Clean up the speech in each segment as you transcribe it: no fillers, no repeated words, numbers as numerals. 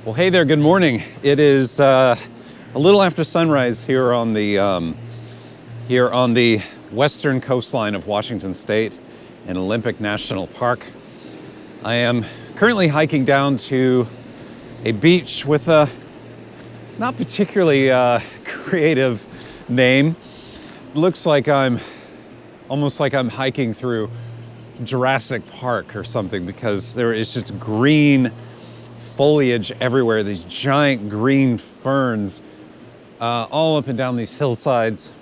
Well, hey there, good morning. It is a little after sunrise here on the western coastline of Washington State in Olympic National Park. I am currently hiking down to a beach with a not particularly creative name. Looks like almost like I'm hiking through Jurassic Park or something, because there is just green foliage everywhere, these giant green ferns all up and down these hillsides,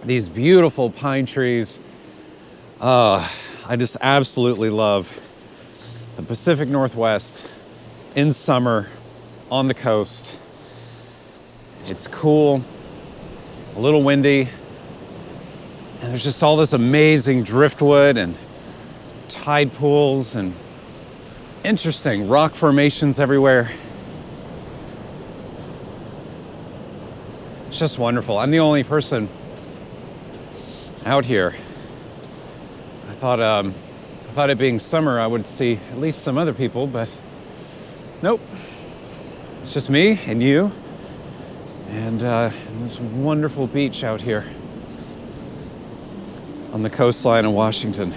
these beautiful pine trees. I just absolutely love the Pacific Northwest in summer on the coast. It's cool, a little windy, and there's just all this amazing driftwood and tide pools and interesting rock formations everywhere. It's just wonderful. I'm the only person out here. I thought it being summer I would see at least some other people, but nope. It's just me and you and this wonderful beach out here on the coastline of Washington.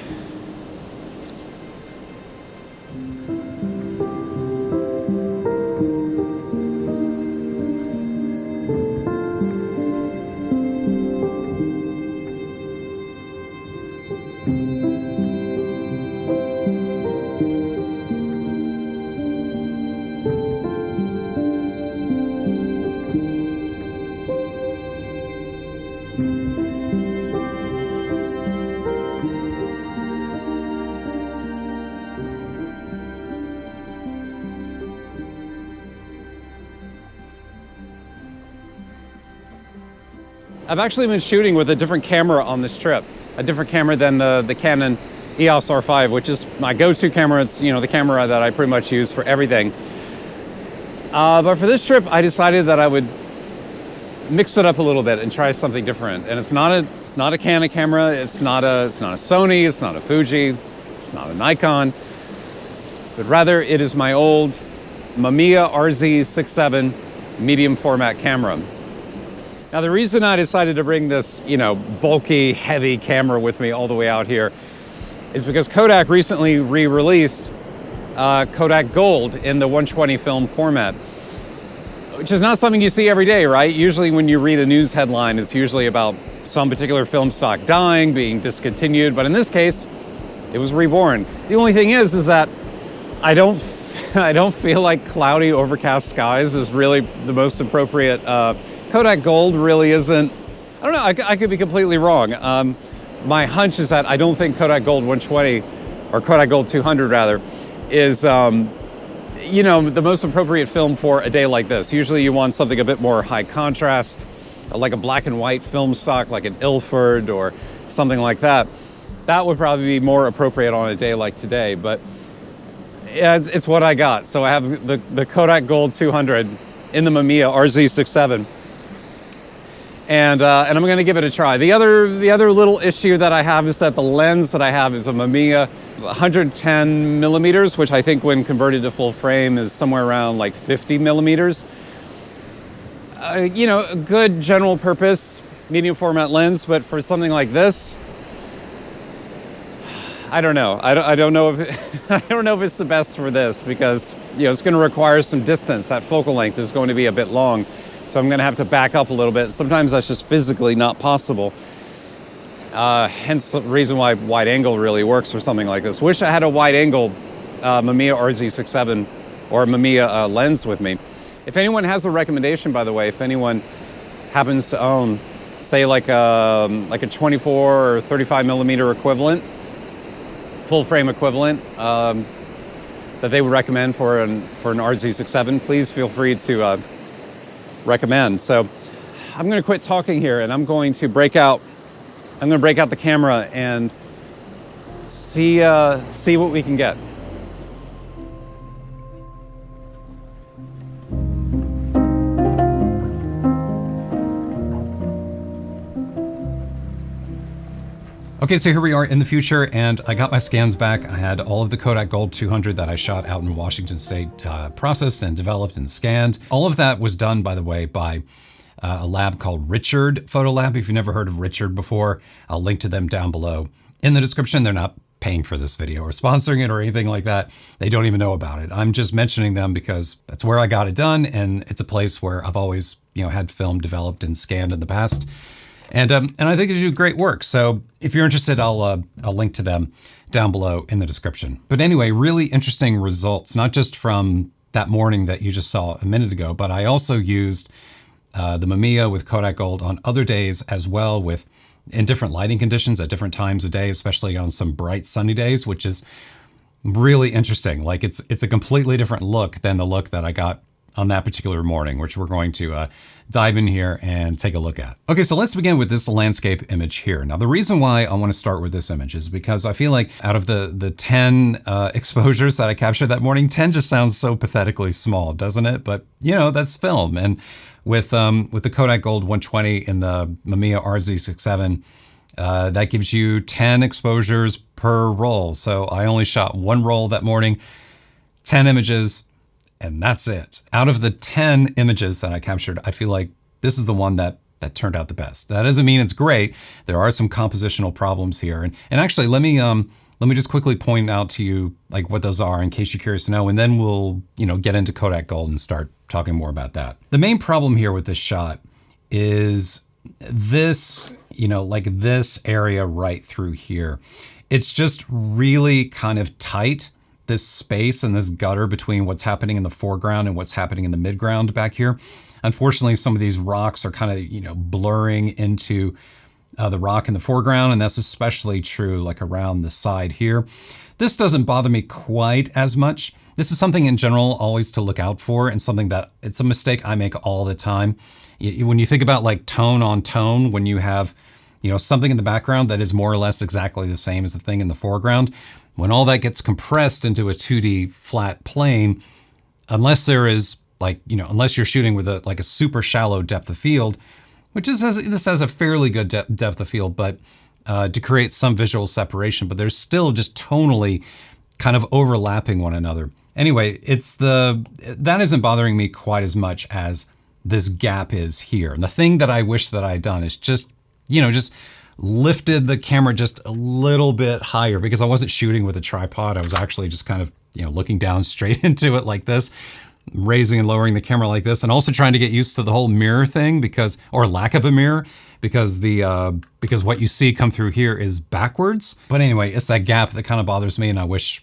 I've actually been shooting with a different camera on this trip, a different camera than the Canon EOS R5, which is my go-to camera. It's, you know, the camera that I pretty much use for everything. But for this trip, I decided that I would mix it up a little bit and try something different. And it's not a Canon camera. It's not a Sony. It's not a Fuji. It's not a Nikon. But rather, it is my old Mamiya RZ67 medium format camera. Now, the reason I decided to bring this, bulky, heavy camera with me all the way out here is because Kodak recently re-released Kodak Gold in the 120 film format, which is not something you see every day, right? Usually when you read a news headline, it's usually about some particular film stock dying, being discontinued, but in this case, it was reborn. The only thing is that I don't feel like cloudy, overcast skies is really the most appropriate. Kodak Gold really isn't, I don't know, I could be completely wrong. My hunch is that I don't think Kodak Gold 120, or Kodak Gold 200 rather, is, the most appropriate film for a day like this. Usually you want something a bit more high contrast, like a black and white film stock, like an Ilford or something like that. That would probably be more appropriate on a day like today, but it's what I got. So I have the Kodak Gold 200 in the Mamiya RZ67. And I'm going to give it a try. The other little issue that I have is that the lens that I have is a Mamiya 110 millimeters, which I think when converted to full frame is somewhere around like 50 millimeters. A good general purpose medium format lens, but for something like this, I don't know. I don't know if I don't know if it's the best for this, because it's going to require some distance. That focal length is going to be a bit long. So I'm going to have to back up a little bit. Sometimes that's just physically not possible. Hence the reason why wide angle really works for something like this. Wish I had a wide angle Mamiya RZ67 or Mamiya lens with me. If anyone has a recommendation, by the way, if anyone happens to own, say like a 24 or 35 millimeter equivalent, full frame equivalent, that they would recommend for an RZ67, please feel free to recommend. So I'm going to quit talking here, and I'm going to break out the camera and see what we can get. Okay, so here we are in the future, and I got my scans back. I had all of the Kodak Gold 200 that I shot out in Washington State processed and developed and scanned. All of that was done, by the way, by a lab called Richard Photo Lab. If you've never heard of Richard before, I'll link to them down below in the description. They're not paying for this video or sponsoring it or anything like that. They don't even know about it. I'm just mentioning them because that's where I got it done, and it's a place where I've always, had film developed and scanned in the past. And I think they do great work. So if you're interested, I'll link to them down below in the description. But anyway, really interesting results, not just from that morning that you just saw a minute ago, but I also used the Mamiya with Kodak Gold on other days as well, in different lighting conditions at different times of day, especially on some bright sunny days, which is really interesting. Like it's a completely different look than the look that I got on that particular morning, which we're going to dive in here and take a look at. Okay, so let's begin with this landscape image here. Now, the reason why I want to start with this image is because I feel like out of the 10 exposures that I captured that morning, 10 just sounds so pathetically small, doesn't it? But that's film. And with the Kodak Gold 120 in the Mamiya RZ67, that gives you 10 exposures per roll. So I only shot one roll that morning, 10 images, and that's it. Out of the 10 images that I captured, I feel like this is the one that turned out the best. That doesn't mean it's great. There are some compositional problems here. And actually, let me just quickly point out to you like what those are in case you're curious to know, and then we'll, get into Kodak Gold and start talking more about that. The main problem here with this shot is this, like this area right through here. It's just really kind of tight, this space and this gutter between what's happening in the foreground and what's happening in the midground back here. Unfortunately, some of these rocks are kind of, blurring into the rock in the foreground, and that's especially true like around the side here. This doesn't bother me quite as much. This is something in general always to look out for, and something that it's a mistake I make all the time. When you think about like tone on tone, when you have, something in the background that is more or less exactly the same as the thing in the foreground, when all that gets compressed into a 2D flat plane, unless there is like, unless you're shooting with a super shallow depth of field, which this has a fairly good depth of field, but to create some visual separation, but there's still just tonally kind of overlapping one another. Anyway, that isn't bothering me quite as much as this gap is here. And the thing that I wish that I had done is just lifted the camera just a little bit higher, because I wasn't shooting with a tripod. I was actually just kind of, looking down straight into it like this, raising and lowering the camera like this, and also trying to get used to the whole mirror thing or lack of a mirror, because what you see come through here is backwards. But anyway, it's that gap that kind of bothers me, and I wish,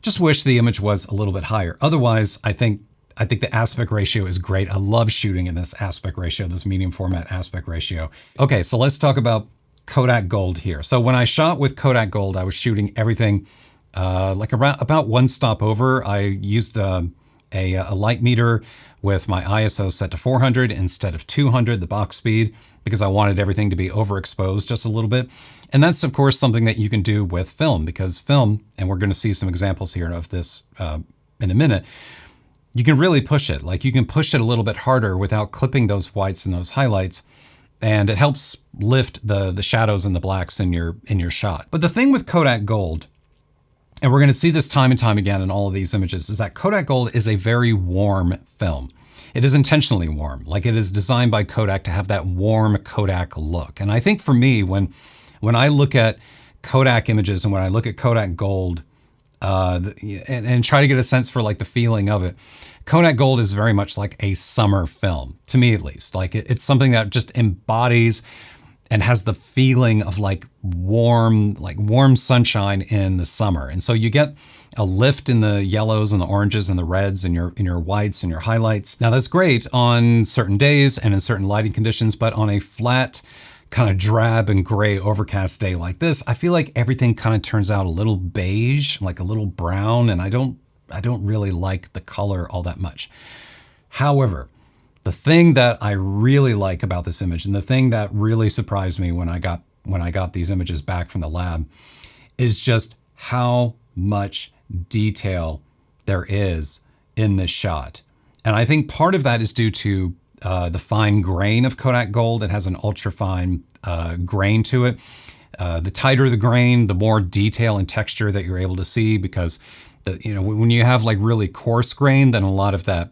just wish the image was a little bit higher. Otherwise, I think the aspect ratio is great. I love shooting in this aspect ratio, this medium format aspect ratio. Okay, so let's talk about Kodak Gold here. So when I shot with Kodak Gold, I was shooting everything like about one stop over. I used a light meter with my ISO set to 400 instead of 200, the box speed, because I wanted everything to be overexposed just a little bit. And that's, of course, something that you can do with film, because film, and we're going to see some examples here of this in a minute, you can really push it. Like you can push it a little bit harder without clipping those whites and those highlights, and it helps lift the shadows and the blacks in your shot. But the thing with Kodak Gold, and we're going to see this time and time again in all of these images, is that Kodak Gold is a very warm film. It is intentionally warm. Like it is designed by Kodak to have that warm Kodak look. And I think for me, when I look at Kodak images and when I look at Kodak Gold, and try to get a sense for like the feeling of it, Kodak Gold is very much like a summer film, to me at least. Like it's something that just embodies and has the feeling of like warm sunshine in the summer. And so you get a lift in the yellows and the oranges and the reds and your whites and your highlights. Now that's great on certain days and in certain lighting conditions, but on a flat, kind of drab and gray overcast day like this, I feel like everything kind of turns out a little beige, like a little brown, and I don't really like the color all that much. However, the thing that I really like about this image, and the thing that really surprised me when I got these images back from the lab, is just how much detail there is in this shot. And I think part of that is due to the fine grain of Kodak Gold. It has an ultra fine grain to it. The tighter the grain, the more detail and texture that you're able to see, because when you have like really coarse grain, then a lot of the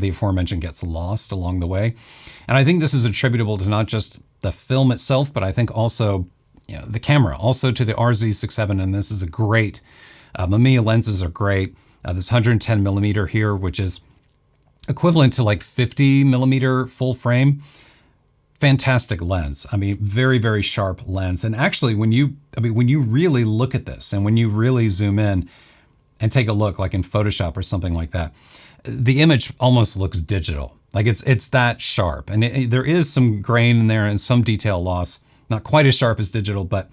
aforementioned gets lost along the way. And I think this is attributable to not just the film itself, but I think also the camera, also to the RZ67. And this is a great, Mamiya lenses are great. This 110 millimeter here, which is equivalent to like 50 millimeter full frame. Fantastic lens. I mean, very, very sharp lens. And actually, when you really look at this and when you really zoom in and take a look, like in Photoshop or something like that, the image almost looks digital. Like it's that sharp. And there is some grain in there and some detail loss. Not quite as sharp as digital, but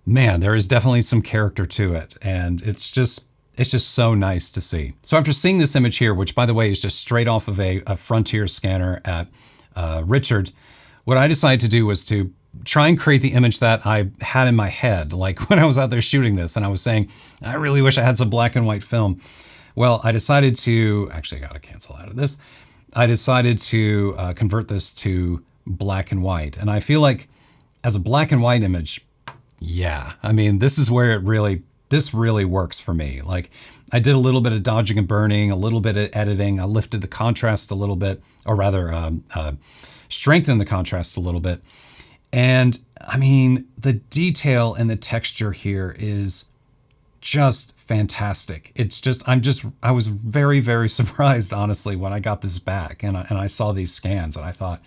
man, there is definitely some character to it. And it's just so nice to see. So after seeing this image here, which by the way is just straight off of a Frontier scanner at Richard, what I decided to do was to try and create the image that I had in my head, like when I was out there shooting this and I was saying, I really wish I had some black and white film. Well, I decided to, actually I gotta cancel out of this. I decided to convert this to black and white. And I feel like as a black and white image, yeah, I mean, this is where this really works for me. Like I did a little bit of dodging and burning, a little bit of editing. I lifted the contrast a little bit, or rather strengthened the contrast a little bit. And I mean, the detail and the texture here is just fantastic. It's just, I was very, very surprised, honestly, when I got this back and I saw these scans and I thought,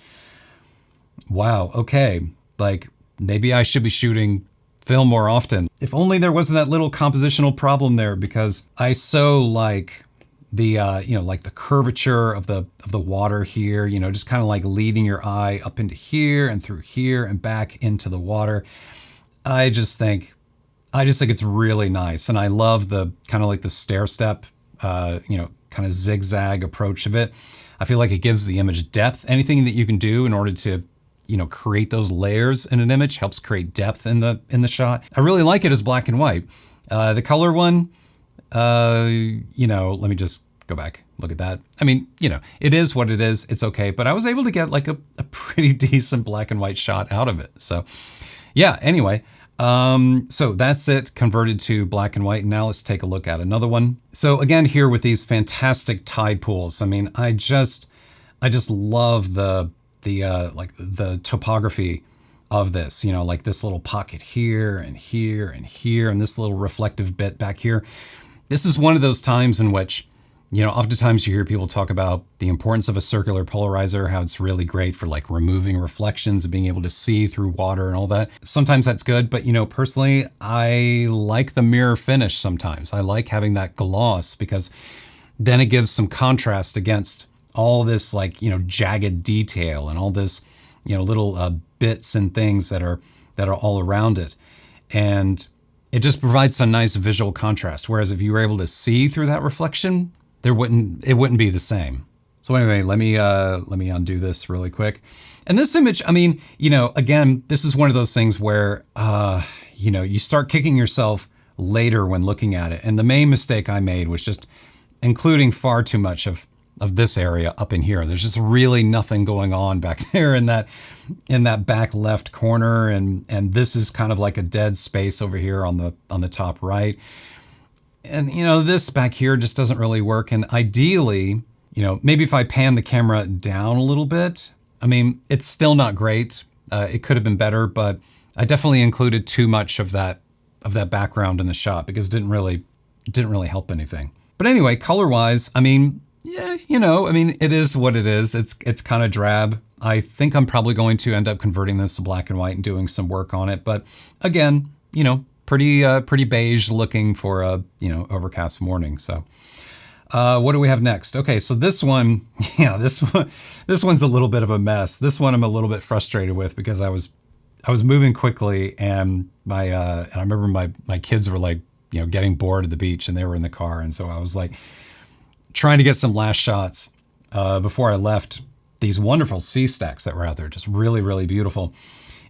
wow, okay, like maybe I should be shooting film more often. If only there wasn't that little compositional problem there, because I so like the like the curvature of the water here, just kind of like leading your eye up into here and through here and back into the water. I just think it's really nice. And I love the kind of like the stair step, kind of zigzag approach of it. I feel like it gives the image depth. Anything that you can do in order to create those layers in an image helps create depth in the shot. I really like it as black and white. The color one, let me just go back, look at that. I mean, it is what it is. It's okay. But I was able to get like a pretty decent black and white shot out of it. So yeah, anyway, so that's it, converted to black and white. And now let's take a look at another one. So again, here with these fantastic tide pools. I mean, I just love the topography of this, like this little pocket here and here and here, and this little reflective bit back here. This is one of those times in which, oftentimes you hear people talk about the importance of a circular polarizer, how it's really great for like removing reflections and being able to see through water and all that. Sometimes that's good, but personally, I like the mirror finish sometimes. I like having that gloss because then it gives some contrast against all this like, jagged detail and all this, little bits and things that are all around it. And it just provides some nice visual contrast. Whereas if you were able to see through that reflection, it wouldn't be the same. So anyway, let me undo this really quick. And this image, I mean, again, this is one of those things where, you start kicking yourself later when looking at it. And the main mistake I made was just including far too much of this area up in here. There's just really nothing going on back there in that back left corner, and this is kind of like a dead space over here on the top right. And this back here just doesn't really work. And ideally, maybe if I pan the camera down a little bit, I mean, it's still not great. It could have been better, but I definitely included too much of that background in the shot because it didn't really help anything. But anyway, color-wise, I mean, yeah, it is what it is. It's kind of drab. I think I'm probably going to end up converting this to black and white and doing some work on it. But again, pretty beige looking for a, overcast morning. So what do we have next? Okay, so this one, this one's a little bit of a mess. This one I'm a little bit frustrated with because I was moving quickly and and I remember my kids were like, getting bored at the beach and they were in the car. And so I was like, trying to get some last shots before I left these wonderful sea stacks that were out there, just really, really beautiful.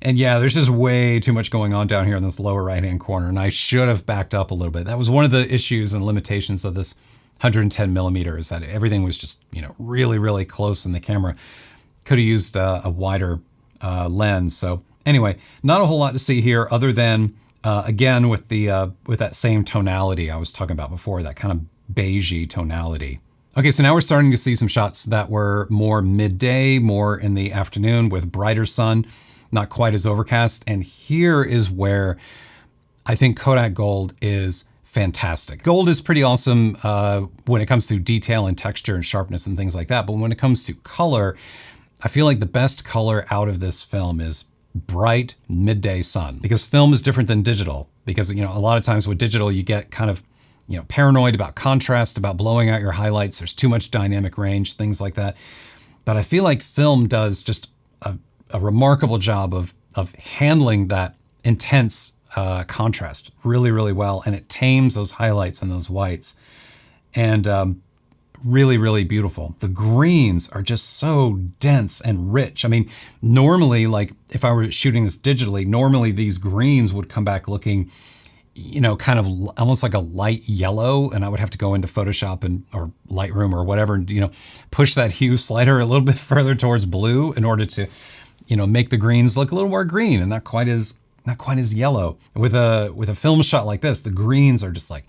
And yeah, there's just way too much going on down here in this lower right-hand corner, and I should have backed up a little bit. That was one of the issues and limitations of this 110 millimeter, is that everything was just, really, really close, and the camera could have used a wider lens. So Anyway, not a whole lot to see here other than, again, with that same tonality I was talking about before, that kind of beigey tonality. Okay, so now we're starting to see some shots that were more midday, more in the afternoon with brighter sun, not quite as overcast. And here is where I think Kodak Gold is fantastic. Gold is pretty awesome when it comes to detail and texture and sharpness and things like that. But when it comes to color, I feel like the best color out of this film is bright midday sun, because film is different than digital. Because, you know, a lot of times with digital, you get kind of, you know, paranoid about contrast, about blowing out your highlights. There's too much dynamic range, things like that. But I feel like film does just a remarkable job of handling that intense contrast really, really well. And it tames those highlights and those whites. And really, really beautiful. The greens are just so dense and rich. I mean, normally, like if I were shooting this digitally, normally these greens would come back looking, you know, kind of almost like a light yellow, and I would have to go into Photoshop or Lightroom or whatever, and, you know, push that hue slider a little bit further towards blue in order to, you know, make the greens look a little more green and not quite as yellow. With a film shot like this, the greens are just like,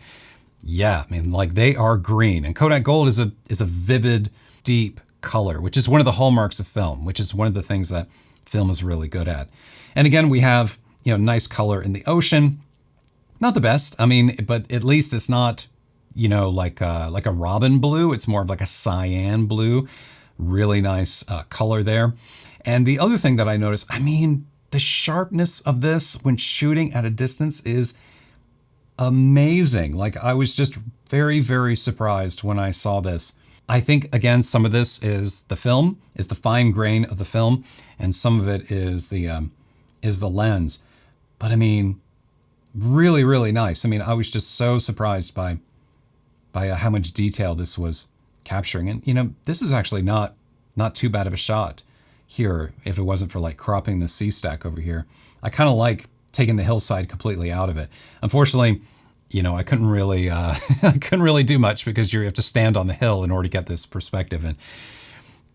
yeah, I mean, like they are green. And Kodak Gold is a vivid, deep color, which is one of the hallmarks of film, which is one of the things that film is really good at. And again, we have, you know, nice color in the ocean. Not the best, I mean, but at least it's not, you know, like a robin blue. It's more of like a cyan blue. Really nice color there. And the other thing that I noticed, I mean, the sharpness of this when shooting at a distance is amazing. Like I was just very, very surprised when I saw this. I think, again, some of this is the film, is the fine grain of the film, and some of it is the lens. But I mean, really, really nice. I mean, I was just so surprised by how much detail this was capturing. And, you know, this is actually not too bad of a shot here if it wasn't for like cropping the sea stack over here. I kind of like taking the hillside completely out of it. Unfortunately, you know, I couldn't really do much because you have to stand on the hill in order to get this perspective, and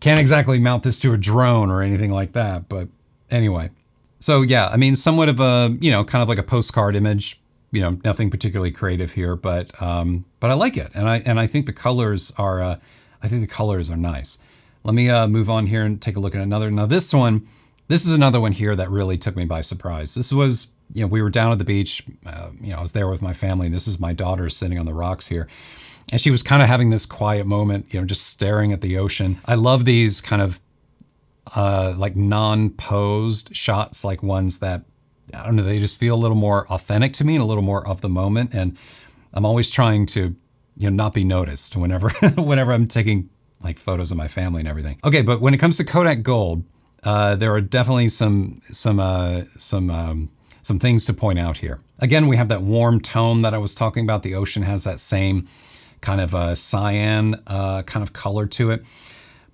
can't exactly mount this to a drone or anything like that. But anyway, so yeah, I mean, somewhat of a, you know, kind of like a postcard image, you know, nothing particularly creative here, but I like it. And I think the colors are, nice. Let me move on here and take a look at another. Now this is another one here that really took me by surprise. This was, you know, we were down at the beach, you know, I was there with my family, and this is my daughter sitting on the rocks here. And she was kind of having this quiet moment, you know, just staring at the ocean. I love these kind of like non-posed shots, like ones that, I don't know, they just feel a little more authentic to me and a little more of the moment. And I'm always trying to, you know, not be noticed whenever I'm taking like photos of my family and everything. Okay, but when it comes to Kodak Gold, there are definitely some things to point out here. Again, we have that warm tone that I was talking about. The ocean has that same kind of cyan kind of color to it.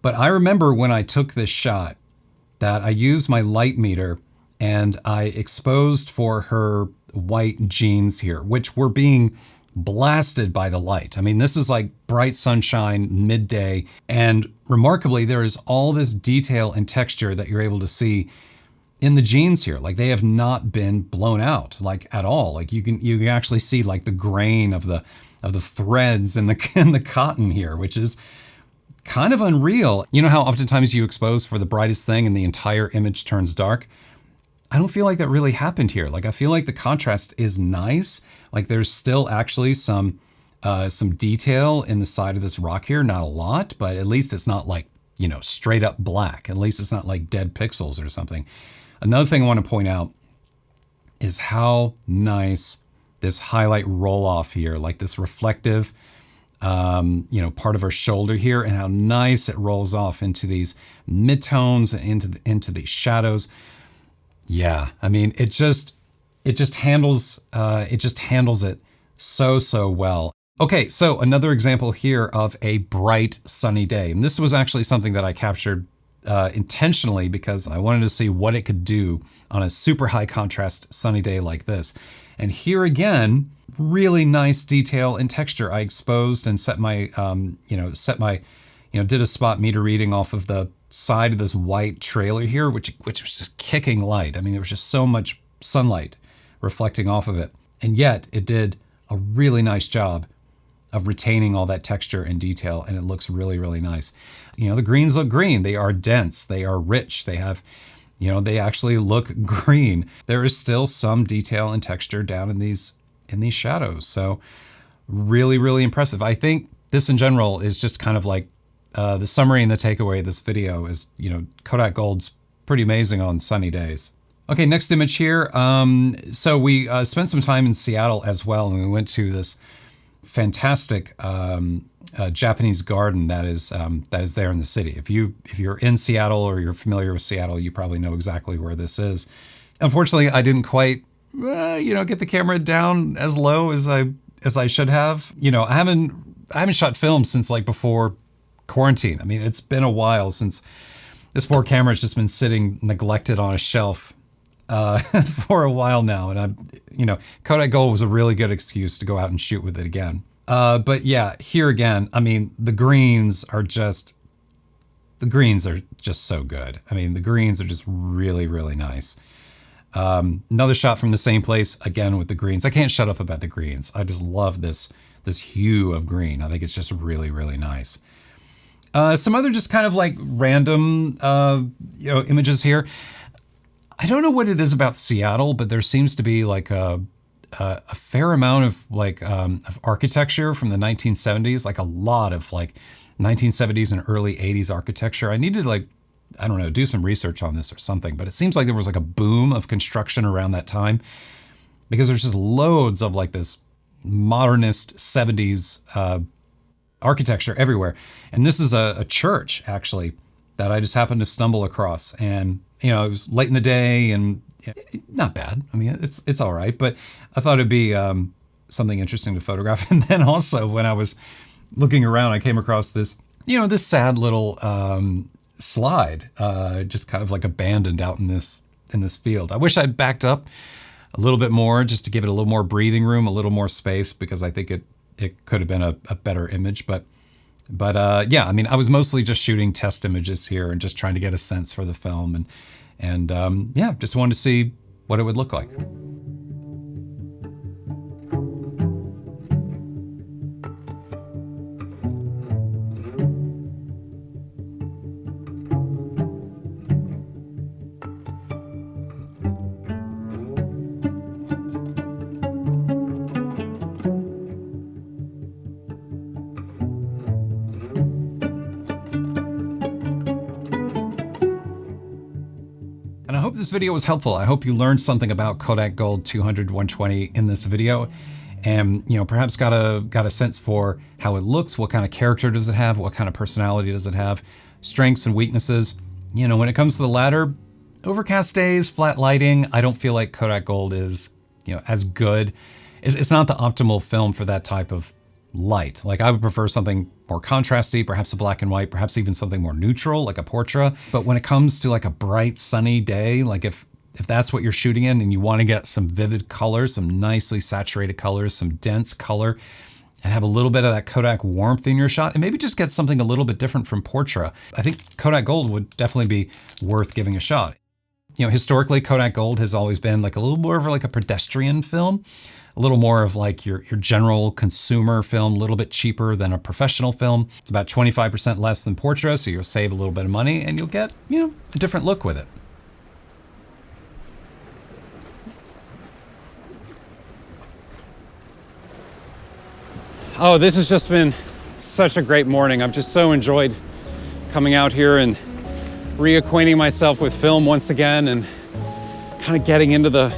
But I remember when I took this shot that I used my light meter and I exposed for her white jeans here, which were being blasted by the light. I mean, this is like bright sunshine, midday, and remarkably, there is all this detail and texture that you're able to see in the jeans here. Like they have not been blown out, like at all. Like you can actually see like the grain of the threads in the cotton here, which is kind of unreal. You know how oftentimes you expose for the brightest thing and the entire image turns dark? I don't feel like that really happened here. Like I feel like the contrast is nice. Like there's still actually some detail in the side of this rock here. Not a lot, but at least it's not like, you know, straight up black. At least it's not like dead pixels or something. Another thing I want to point out is how nice this highlight roll off here, like this reflective, you know, part of her shoulder here, and how nice it rolls off into these midtones and into these shadows. Yeah, I mean, it just handles it so well. Okay, so another example here of a bright sunny day, and this was actually something that I captured intentionally because I wanted to see what it could do on a super high contrast sunny day like this. And here again, really nice detail and texture. I exposed and set my, did a spot meter reading off of the side of this white trailer here, which was just kicking light. I mean, there was just so much sunlight reflecting off of it. And yet it did a really nice job of retaining all that texture and detail, and it looks really, really nice. You know, the greens look green. They are dense. They are rich. They have, you know, they actually look green. There is still some detail and texture down in these shadows. So really, really impressive. I think this in general is just kind of like the summary and the takeaway of this video is, you know, Kodak Gold's pretty amazing on sunny days. Okay, next image here. So we spent some time in Seattle as well, and we went to this fantastic Japanese garden that is there in the city. If you're in Seattle or you're familiar with Seattle, you probably know exactly where this is. Unfortunately, I didn't quite get the camera down as low as I should have. You know, I haven't shot film since like before quarantine. I mean, it's been a while since this poor camera has just been sitting neglected on a shelf for a while now. And Kodak Gold was a really good excuse to go out and shoot with it again. But yeah, here again, I mean, the greens are just so good. I mean, the greens are just really, really nice. Another shot from the same place, again with the greens. I can't shut up about the greens. I just love this hue of green. I think it's just really, really nice. Some other just kind of like random, images here. I don't know what it is about Seattle, but there seems to be like a fair amount of of architecture from the 1970s, like a lot of like 1970s and early 80s architecture. I need to do some research on this or something, but it seems like there was like a boom of construction around that time because there's just loads of like this modernist 70s architecture everywhere. And this is a church actually that I just happened to stumble across, and it was late in the day and not bad. I mean, it's all right, but I thought it'd be something interesting to photograph. And then also when I was looking around, I came across this sad little slide, just kind of like abandoned out in this field. I wish I'd backed up a little bit more just to give it a little more breathing room, a little more space, because I think it could have been a better image. But yeah, I mean, I was mostly just shooting test images here and just trying to get a sense for the film, and yeah, just wanted to see what it would look like. And I hope this video was helpful. I hope you learned something about Kodak Gold 200-120 in this video, and perhaps got a sense for how it looks, what kind of character does it have, what kind of personality does it have, strengths and weaknesses. When it comes to the latter, overcast days, flat lighting, I don't feel like Kodak Gold is as good. It's not the optimal film for that type of light. Like, I would prefer something more contrasty, perhaps a black and white, perhaps even something more neutral, like a portrait. But when it comes to like a bright sunny day, like if that's what you're shooting in and you want to get some vivid colors, some nicely saturated colors, some dense color, and have a little bit of that Kodak warmth in your shot, and maybe just get something a little bit different from portrait, I think Kodak Gold would definitely be worth giving a shot. Historically, Kodak Gold has always been like a little more of like a pedestrian film, a little more of like your general consumer film, a little bit cheaper than a professional film. It's about 25% less than portrait, so you'll save a little bit of money and you'll get, a different look with it. Oh, this has just been such a great morning. I've just so enjoyed coming out here and reacquainting myself with film once again, and kind of getting into the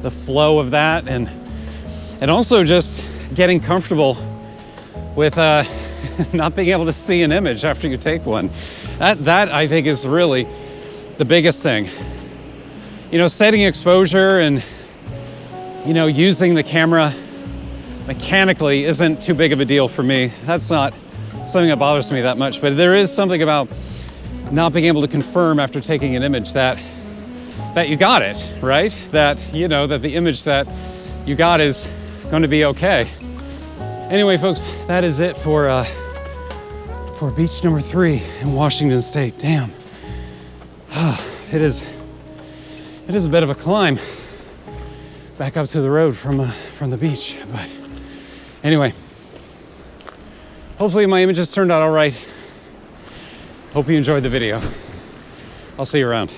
flow of that, and also just getting comfortable with not being able to see an image after you take one. That I think is really the biggest thing. Setting exposure and using the camera mechanically isn't too big of a deal for me. That's not something that bothers me that much, but there is something about not being able to confirm after taking an image that you got it, right? That that the image that you got is going to be okay. Anyway, folks, that is it for beach number 3 in Washington State. Damn, It is a bit of a climb back up to the road from the beach. But anyway, hopefully my images turned out all right. Hope you enjoyed the video. I'll see you around.